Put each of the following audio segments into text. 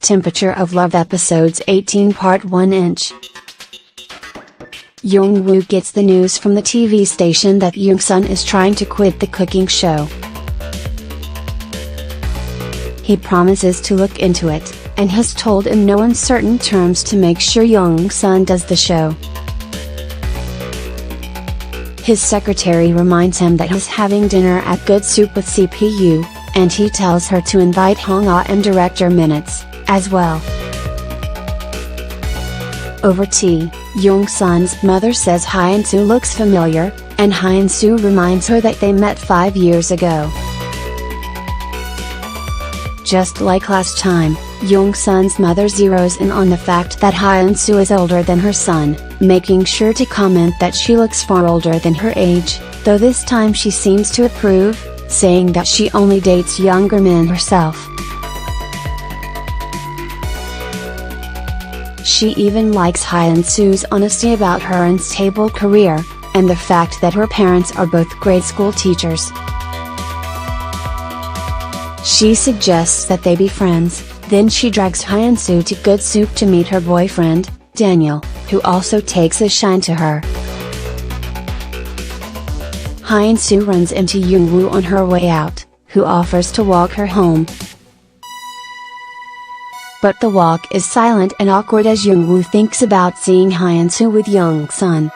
Temperature of Love Episodes 18 Part 1 Inch. Young-woo gets the news from the TV station that Young-sun is trying to quit the cooking show. He promises to look into it, and has told in no uncertain terms to make sure Young-sun does the show. His secretary reminds him that he's having dinner at Good Soup with CPU, and he tells her to invite Hong-ah and director Minutes as well. Over tea, Young-sun's mother says Hyun-soo looks familiar, and Hyun-soo reminds her that they met 5 years ago. Just like last time, Young-sun's mother zeroes in on the fact that Hyun-soo is older than her son, making sure to comment that she looks far older than her age, though this time she seems to approve, saying that she only dates younger men herself. She even likes Hyun-soo's honesty about her unstable career, and the fact that her parents are both grade school teachers. She suggests that they be friends, then she drags Hyun-soo to Good Soup to meet her boyfriend, Daniel, who also takes a shine to her. Hyun-soo runs into Young-woo on her way out, who offers to walk her home. But the walk is silent and awkward as Young-woo thinks about seeing Hyun-soo with Young-sun.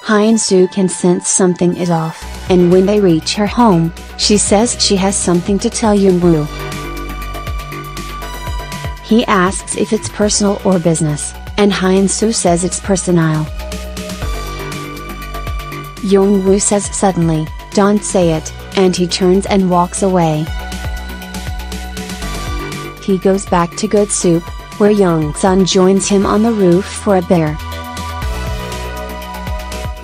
Hyun-soo can sense something is off, and when they reach her home, she says she has something to tell Young-woo. He asks if it's personal or business, and Hyun-soo says it's personal. Young-woo says suddenly, "Don't say it," and he turns and walks away. He goes back to Good Soup, where Young-sun joins him on the roof for a beer.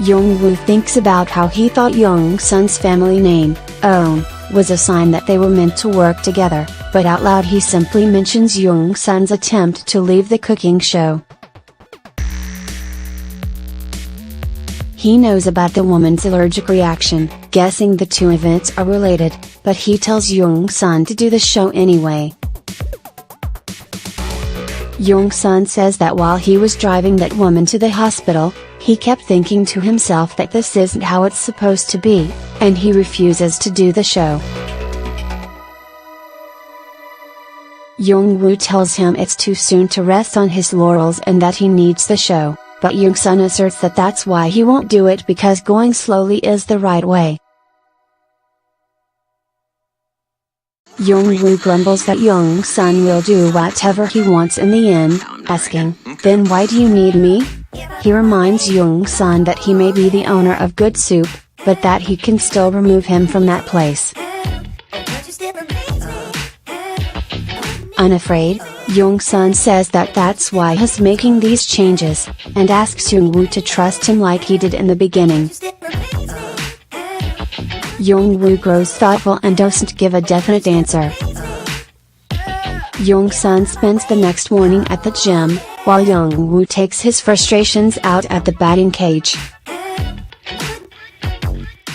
Young-woo thinks about how he thought Young-sun's family name, Own, was a sign that they were meant to work together, but out loud he simply mentions Young-sun's attempt to leave the cooking show. He knows about the woman's allergic reaction, guessing the two events are related, but he tells Young-sun to do the show anyway. Young-sun says that while he was driving that woman to the hospital, he kept thinking to himself that this isn't how it's supposed to be, and he refuses to do the show. Young-woo tells him it's too soon to rest on his laurels and that he needs the show, but Young-sun asserts that that's why he won't do it because going slowly is the right way. Young-woo grumbles that Young-sun will do whatever he wants in the end, asking, "Then why do you need me?" He reminds Young-sun that he may be the owner of Good Soup, but that he can still remove him from that place. Unafraid, Young-sun says that that's why he's making these changes, and asks Young-woo to trust him like he did in the beginning. Young-woo grows thoughtful and doesn't give a definite answer. Young-sun spends the next morning at the gym, while Young-woo takes his frustrations out at the batting cage.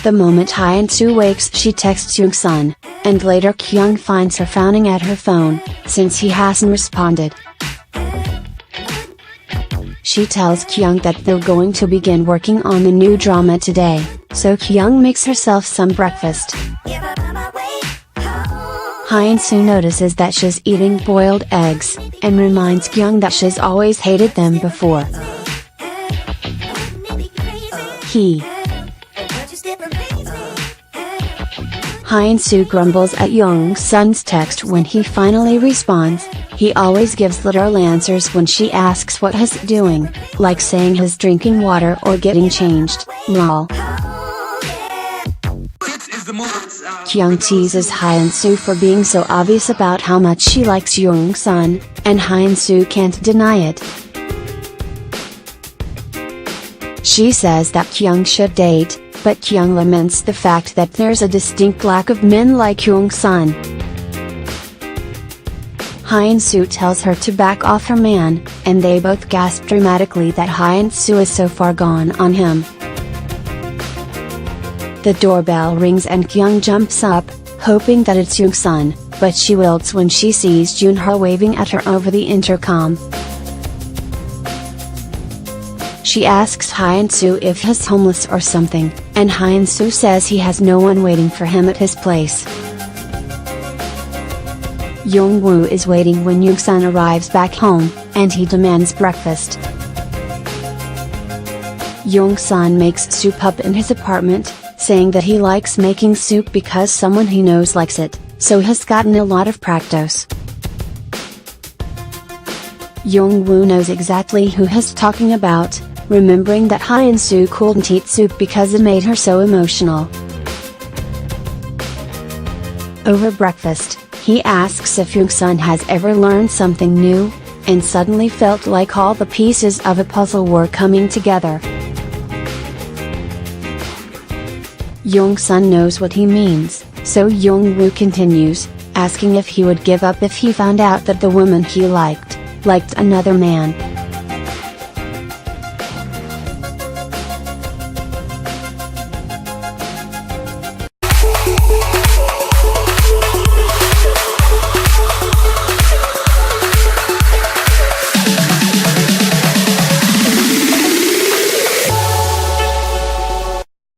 The moment Hyun-soo wakes, she texts Young-sun, and later Kyung finds her frowning at her phone, since he hasn't responded. She tells Kyung that they're going to begin working on the new drama today, so Kyung makes herself some breakfast. Hyun-soo notices that she's eating boiled eggs, and reminds Kyung that she's always hated them before. Hyun-soo grumbles at Young-sun's text when he finally responds. He always gives literal answers when she asks what he's doing, like saying he's drinking water or getting changed, lol. Kyung teases Hyun-soo for being so obvious about how much she likes Young-sun, and Hyun-soo can't deny it. She says that Kyung should date, but Kyung laments the fact that there's a distinct lack of men like Young-sun. Hyun-soo tells her to back off her man, and they both gasp dramatically that Hyun-soo is so far gone on him. The doorbell rings and Kyung jumps up, hoping that it's Young-sun, but she wilts when she sees Junho waving at her over the intercom. She asks Hyun-soo if he's homeless or something, and Hyun-soo says he has no one waiting for him at his place. Young-woo is waiting when Young-sun arrives back home, and he demands breakfast. Young-sun makes soup up in his apartment, saying that he likes making soup because someone he knows likes it, so has gotten a lot of practice. Young-woo knows exactly who he's talking about, remembering that Hyun-soo couldn't eat soup because it made her so emotional. Over breakfast, he asks if Young-sun has ever learned something new, and suddenly felt like all the pieces of a puzzle were coming together. Young-sun knows what he means, so Young-woo continues, asking if he would give up if he found out that the woman he liked another man.